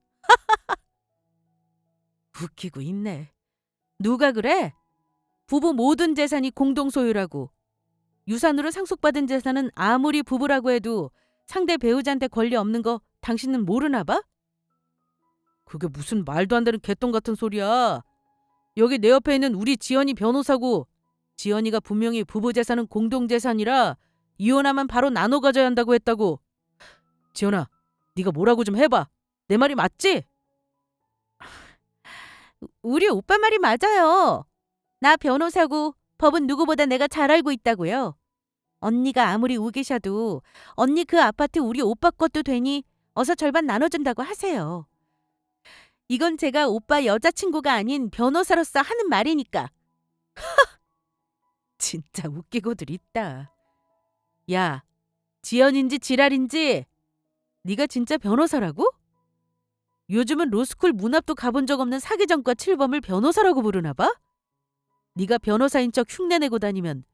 웃기고 있네. 누가 그래? 부부 모든 재산이 공동 소유라고. 유산으로 상속받은 재산은 아무리 부부라고 해도 상대 배우자한테 권리 없는 거 당신은 모르나 봐? 그게 무슨 말도 안 되는 개똥 같은 소리야. 여기 내 옆에 있는 우리 지연이 변호사고 지연이가 분명히 부부 재산은 공동 재산이라 이혼하면 바로 나눠 가져야 한다고 했다고. 지연아, 네가 뭐라고 좀 해봐. 내 말이 맞지? 우리 오빠 말이 맞아요. 나 변호사고 법은 누구보다 내가 잘 알고 있다고요. 언니가 아무리 우기셔도 언니 그 아파트 우리 오빠 것도 되니 어서 절반 나눠준다고 하세요. 이건 제가 오빠 여자친구가 아닌 변호사로서 하는 말이니까. 진짜 웃기고들 있다. 야, 지연인지 지랄인지 네가 진짜 변호사라고? 요즘은 로스쿨 문 앞도 가본 적 없는 사기전과 칠범을 변호사라고 부르나 봐? 네가 변호사인 척 흉내내고 다니면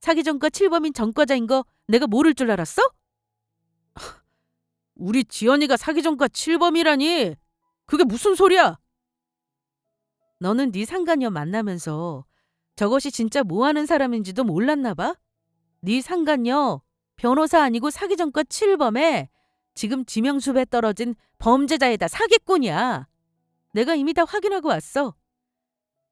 사기전과 칠범인 전과자인 거 내가 모를 줄 알았어? 우리 지연이가 사기전과 칠범이라니. 그게 무슨 소리야? 너는 네 상간녀 만나면서 저것이 진짜 뭐하는 사람인지도 몰랐나 봐? 네 상간녀 변호사 아니고 사기전과 칠범에 지금 지명수배 떨어진 범죄자에다 사기꾼이야. 내가 이미 다 확인하고 왔어.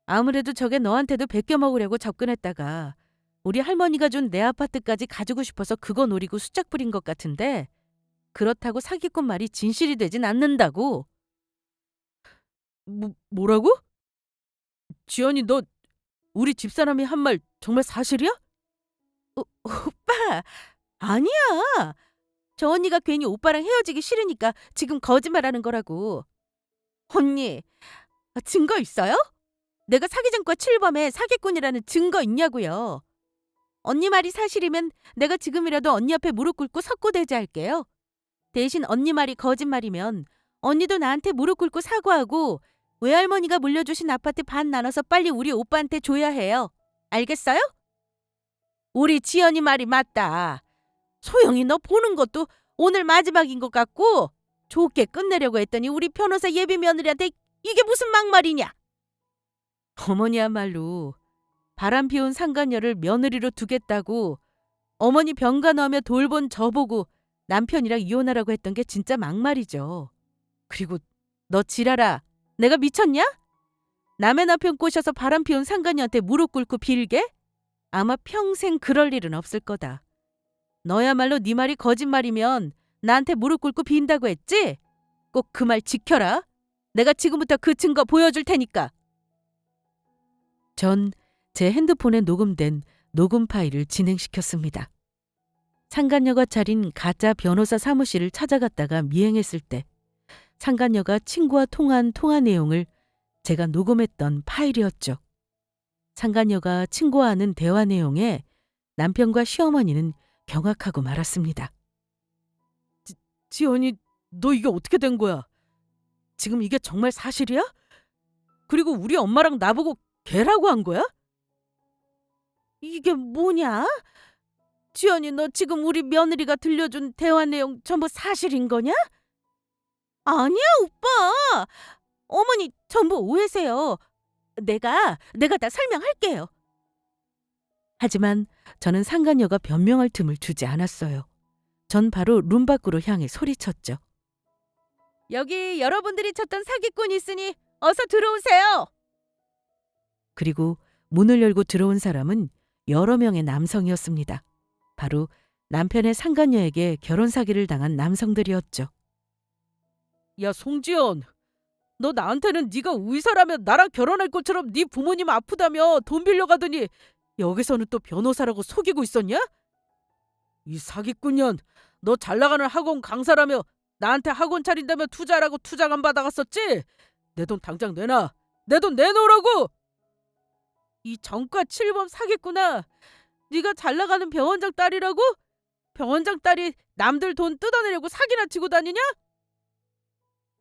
아무래도 저게 너한테도 베껴먹으려고 접근했다가 우리 할머니가 준 내 아파트까지 가지고 싶어서 그거 노리고 수작 부린 것 같은데 그렇다고 사기꾼 말이 진실이 되진 않는다고. 뭐라고? 지연이 너 우리 집사람이 한 말 정말 사실이야? 오빠, 아니야. 저 언니가 괜히 오빠랑 헤어지기 싫으니까 지금 거짓말하는 거라고. 언니, 증거 있어요? 내가 사기전과 칠범에 사기꾼이라는 증거 있냐고요. 언니 말이 사실이면 내가 지금이라도 언니 앞에 무릎 꿇고 석고대죄할게요. 대신 언니 말이 거짓말이면 언니도 나한테 무릎 꿇고 사과하고 외할머니가 물려주신 아파트 반 나눠서 빨리 우리 오빠한테 줘야 해요. 알겠어요? 우리 지연이 말이 맞다. 소영이 너 보는 것도 오늘 마지막인 것 같고 좋게 끝내려고 했더니 우리 변호사 예비 며느리한테 이게 무슨 막말이냐. 어머니야말로 바람 피운 상간녀를 며느리로 두겠다고 어머니 병간호하며 돌본 저보고 남편이랑 이혼하라고 했던 게 진짜 막말이죠. 그리고 너 지랄아. 내가 미쳤냐? 남의 남편 꼬셔서 바람 피운 상간녀한테 무릎 꿇고 빌게? 아마 평생 그럴 일은 없을 거다. 너야말로 네 말이 거짓말이면 나한테 무릎 꿇고 빈다고 했지? 꼭 그 말 지켜라. 내가 지금부터 그 증거 보여줄 테니까. 전 제 핸드폰에 녹음된 녹음 파일을 진행시켰습니다. 상간녀가 차린 가짜 변호사 사무실을 찾아갔다가 미행했을 때 상간녀가 친구와 통한 통화 내용을 제가 녹음했던 파일이었죠. 상간녀가 친구와 하는 대화 내용에 남편과 시어머니는 경악하고 말았습니다. 지연이, 너 이게 어떻게 된 거야? 지금 이게 정말 사실이야? 그리고 우리 엄마랑 나보고 개라고 한 거야? 이게 뭐냐? 지연이, 너 지금 우리 며느리가 들려준 대화 내용 전부 사실인 거냐? 아니야, 오빠. 어머니 전부 오해세요. 내가 다 설명할게요. 하지만 저는 상간녀가 변명할 틈을 주지 않았어요. 전 바로 룸 밖으로 향해 소리쳤죠. 여기 여러분들이 찾던 사기꾼이 있으니 어서 들어오세요. 그리고 문을 열고 들어온 사람은 여러 명의 남성이었습니다. 바로 남편의 상간녀에게 결혼 사기를 당한 남성들이었죠. 야, 송지연. 너 나한테는 네가 의사라며 나랑 결혼할 것처럼 네 부모님 아프다며 돈 빌려가더니 여기서는 또 변호사라고 속이고 있었냐? 이 사기꾼년, 너 잘나가는 학원 강사라며 나한테 학원 차린다며 투자라고 투자금 받아갔었지? 내 돈 당장 내놔. 내 돈 내놓으라고! 이 전과 칠범 사기꾼아. 네가 잘나가는 병원장 딸이라고? 병원장 딸이 남들 돈 뜯어내려고 사기나 치고 다니냐?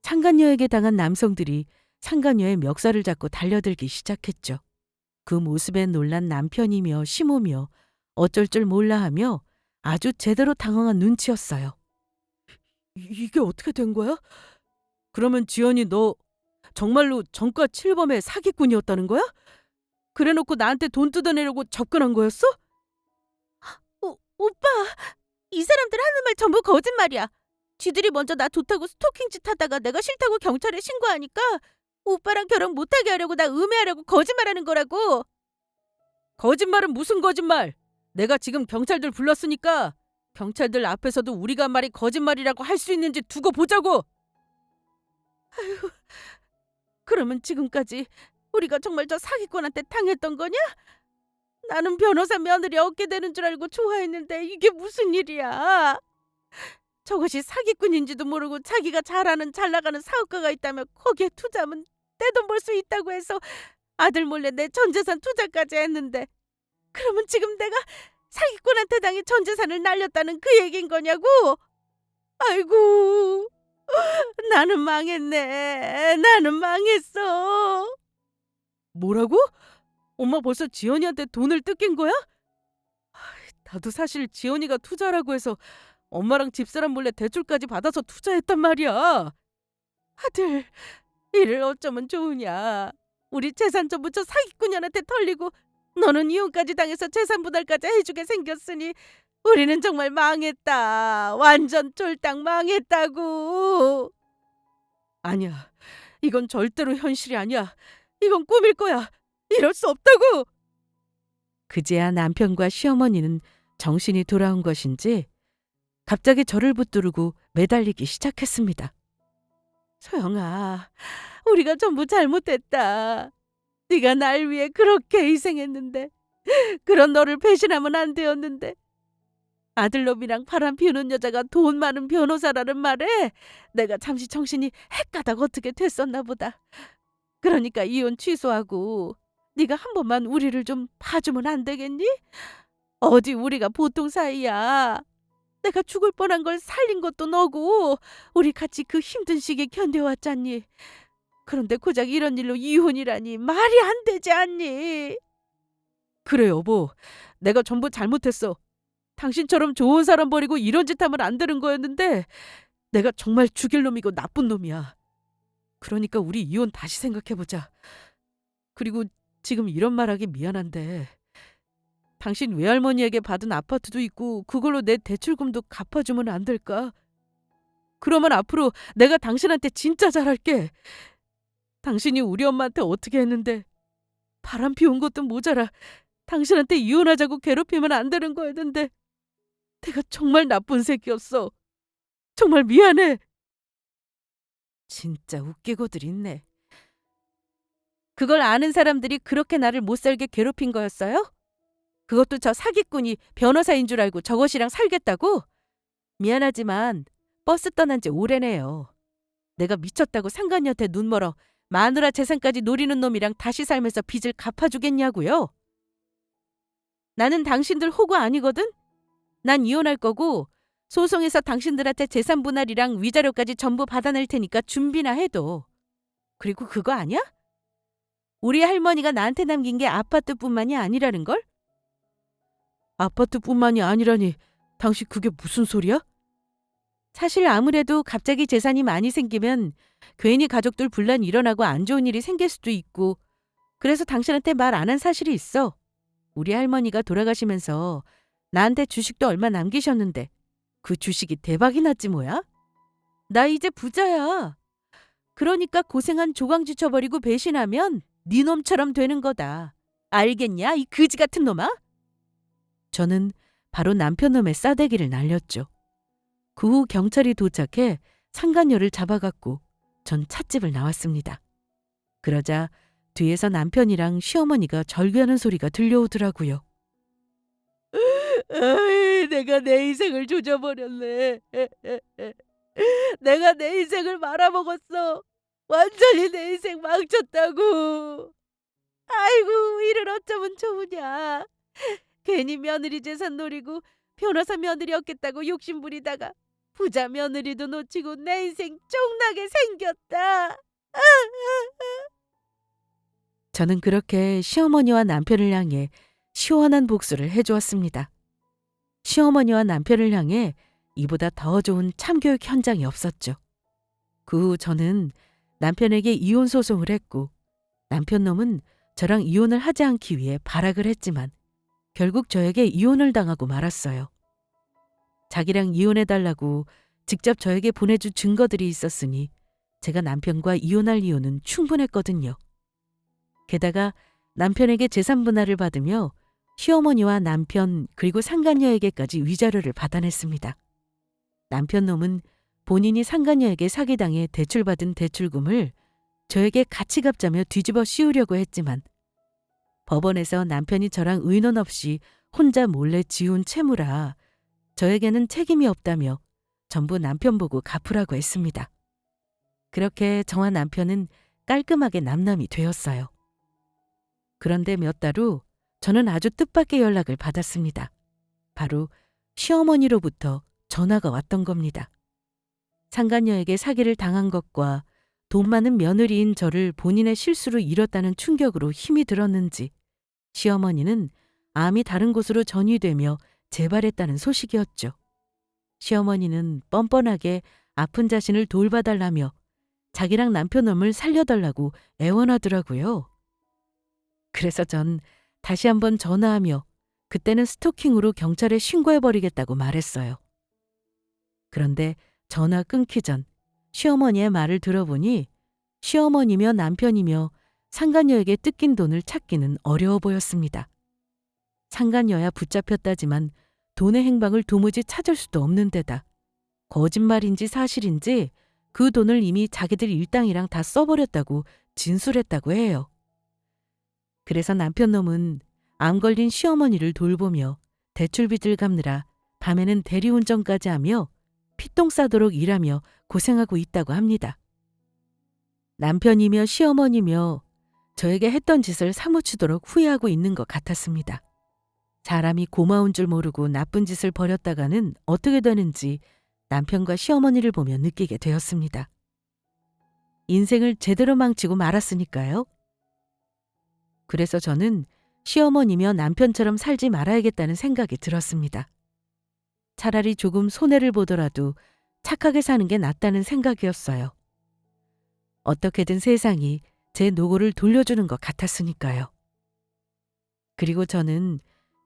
상간녀에게 당한 남성들이 상간녀의 멱살을 잡고 달려들기 시작했죠. 그 모습에 놀란 남편이며 시모며 어쩔 줄 몰라하며 아주 제대로 당황한 눈치였어요. 이게 어떻게 된 거야? 그러면 지연이 너 정말로 정가 7범의 사기꾼이었다는 거야? 그래놓고 나한테 돈 뜯어내려고 접근한 거였어? 오빠, 이 사람들 하는 말 전부 거짓말이야. 쥐들이 먼저 나 좋다고 스토킹 짓 하다가 내가 싫다고 경찰에 신고하니까 오빠랑 결혼 못하게 하려고 나 음해하려고 거짓말하는 거라고. 거짓말은 무슨 거짓말? 내가 지금 경찰들 불렀으니까 경찰들 앞에서도 우리가 한 말이 거짓말이라고 할 수 있는지 두고 보자고. 그러면 지금까지 우리가 정말 저 사기꾼한테 당했던 거냐? 나는 변호사 며느리 얻게 되는 줄 알고 좋아했는데 이게 무슨 일이야? 저것이 사기꾼인지도 모르고 자기가 잘하는 잘 나가는 사업가가 있다며 거기에 투자하면 떼돈 벌 수 있다고 해서 아들 몰래 내 전재산 투자까지 했는데, 그러면 지금 내가 사기꾼한테 당해 전재산을 날렸다는 그 얘긴 거냐고? 아이고, 나는 망했네. 나는 망했어. 뭐라고? 엄마 벌써 지연이한테 돈을 뜯긴 거야? 나도 사실 지연이가 투자라고 해서 엄마랑 집사람 몰래 대출까지 받아서 투자했단 말이야. 아들, 이를 어쩌면 좋으냐. 우리 재산 전부 저 사기꾼년한테 털리고 너는 이혼까지 당해서 재산 분할까지 해주게 생겼으니 우리는 정말 망했다. 완전 쫄딱 망했다고. 아니야. 이건 절대로 현실이 아니야. 이건 꿈일 거야. 이럴 수 없다고. 그제야 남편과 시어머니는 정신이 돌아온 것인지 갑자기 저를 붙들고 매달리기 시작했습니다. 소영아, 우리가 전부 잘못했다. 네가 날 위해 그렇게 희생했는데, 그런 너를 배신하면 안 되었는데, 아들놈이랑 바람 피우는 여자가 돈 많은 변호사라는 말에 내가 잠시 정신이 헷가닥 어떻게 됐었나 보다. 그러니까 이혼 취소하고 네가 한 번만 우리를 좀 봐주면 안 되겠니? 어디 우리가 보통 사이야. 내가 죽을 뻔한 걸 살린 것도 너고 우리 같이 그 힘든 시기 견뎌왔잖니. 그런데 고작 이런 일로 이혼이라니 말이 안 되지 않니? 그래 여보, 내가 전부 잘못했어. 당신처럼 좋은 사람 버리고 이런 짓 하면 안 되는 거였는데 내가 정말 죽일 놈이고 나쁜 놈이야. 그러니까 우리 이혼 다시 생각해보자. 그리고 지금 이런 말하기 미안한데 당신 외할머니에게 받은 아파트도 있고 그걸로 내 대출금도 갚아주면 안 될까? 그러면 앞으로 내가 당신한테 진짜 잘할게. 당신이 우리 엄마한테 어떻게 했는데 바람 피운 것도 모자라 당신한테 이혼하자고 괴롭히면 안 되는 거였는데 내가 정말 나쁜 새끼였어. 정말 미안해. 진짜 웃기고들 있네. 그걸 아는 사람들이 그렇게 나를 못살게 괴롭힌 거였어요? 그것도 저 사기꾼이 변호사인 줄 알고 저것이랑 살겠다고? 미안하지만 버스 떠난 지 오래네요. 내가 미쳤다고 상간녀한테 눈멀어 마누라 재산까지 노리는 놈이랑 다시 살면서 빚을 갚아주겠냐고요? 나는 당신들 호구 아니거든? 난 이혼할 거고 소송에서 당신들한테 재산 분할이랑 위자료까지 전부 받아낼 테니까 준비나 해도. 그리고 그거 아니야? 우리 할머니가 나한테 남긴 게 아파트뿐만이 아니라는 걸? 아파트뿐만이 아니라니 당신 그게 무슨 소리야? 사실 아무래도 갑자기 재산이 많이 생기면 괜히 가족들 분란 일어나고 안 좋은 일이 생길 수도 있고 그래서 당신한테 말 안 한 사실이 있어. 우리 할머니가 돌아가시면서 나한테 주식도 얼마 남기셨는데 그 주식이 대박이 났지 뭐야? 나 이제 부자야. 그러니까 고생한 조강지 쳐버리고 배신하면 네 놈처럼 되는 거다. 알겠냐 이 그지 같은 놈아? 저는 바로 남편 놈의 싸대기를 날렸죠. 그 후 경찰이 도착해 상간녀를 잡아갔고 전 찻집을 나왔습니다. 그러자 뒤에서 남편이랑 시어머니가 절규하는 소리가 들려오더라고요. 에이, 내가 내 인생을 조져버렸네. 내가 내 인생을 말아먹었어. 완전히 내 인생 망쳤다고. 아이고, 이를 어쩌면 좋으냐. 괜히 며느리 재산 노리고 변호사 며느리 얻겠다고 욕심부리다가 부자 며느리도 놓치고 내 인생 쪽나게 생겼다. 저는 그렇게 시어머니와 남편을 향해 시원한 복수를 해주었습니다. 시어머니와 남편을 향해 이보다 더 좋은 참교육 현장이 없었죠. 그 후 저는 남편에게 이혼 소송을 했고 남편 놈은 저랑 이혼을 하지 않기 위해 발악을 했지만 결국 저에게 이혼을 당하고 말았어요. 자기랑 이혼해달라고 직접 저에게 보내준 증거들이 있었으니 제가 남편과 이혼할 이유는 충분했거든요. 게다가 남편에게 재산 분할을 받으며 시어머니와 남편 그리고 상간녀에게까지 위자료를 받아냈습니다. 남편 놈은 본인이 상간녀에게 사기당해 대출받은 대출금을 저에게 같이 갚자며 뒤집어 씌우려고 했지만 법원에서 남편이 저랑 의논 없이 혼자 몰래 지운 채무라 저에게는 책임이 없다며 전부 남편 보고 갚으라고 했습니다. 그렇게 저와 남편은 깔끔하게 남남이 되었어요. 그런데 몇 달 후 저는 아주 뜻밖의 연락을 받았습니다. 바로 시어머니로부터 전화가 왔던 겁니다. 상간녀에게 사기를 당한 것과 돈 많은 며느리인 저를 본인의 실수로 잃었다는 충격으로 힘이 들었는지 시어머니는 암이 다른 곳으로 전이되며 재발했다는 소식이었죠. 시어머니는 뻔뻔하게 아픈 자신을 돌봐달라며 자기랑 남편 놈을 살려달라고 애원하더라고요. 그래서 전 다시 한번 전화하며 그때는 스토킹으로 경찰에 신고해버리겠다고 말했어요. 그런데 전화 끊기 전 시어머니의 말을 들어보니 시어머니며 남편이며 상간녀에게 뜯긴 돈을 찾기는 어려워 보였습니다. 상간녀야 붙잡혔다지만 돈의 행방을 도무지 찾을 수도 없는 데다 거짓말인지 사실인지 그 돈을 이미 자기들 일당이랑 다 써버렸다고 진술했다고 해요. 그래서 남편 놈은 암 걸린 시어머니를 돌보며 대출빚을 갚느라 밤에는 대리운전까지 하며 피똥 싸도록 일하며 고생하고 있다고 합니다. 남편이며 시어머니며 저에게 했던 짓을 사무치도록 후회하고 있는 것 같았습니다. 사람이 고마운 줄 모르고 나쁜 짓을 벌였다가는 어떻게 되는지 남편과 시어머니를 보며 느끼게 되었습니다. 인생을 제대로 망치고 말았으니까요. 그래서 저는 시어머니며 남편처럼 살지 말아야겠다는 생각이 들었습니다. 차라리 조금 손해를 보더라도 착하게 사는 게 낫다는 생각이었어요. 어떻게든 세상이 제 노고를 돌려주는 것 같았으니까요. 그리고 저는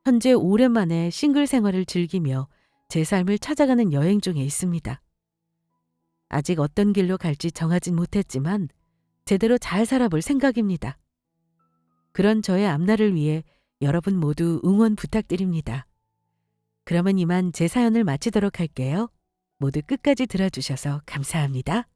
현재 오랜만에 싱글 생활을 즐기며 제 삶을 찾아가는 여행 중에 있습니다. 아직 어떤 길로 갈지 정하진 못했지만 제대로 잘 살아볼 생각입니다. 그런 저의 앞날을 위해 여러분 모두 응원 부탁드립니다. 그러면 이만 제 사연을 마치도록 할게요. 모두 끝까지 들어주셔서 감사합니다.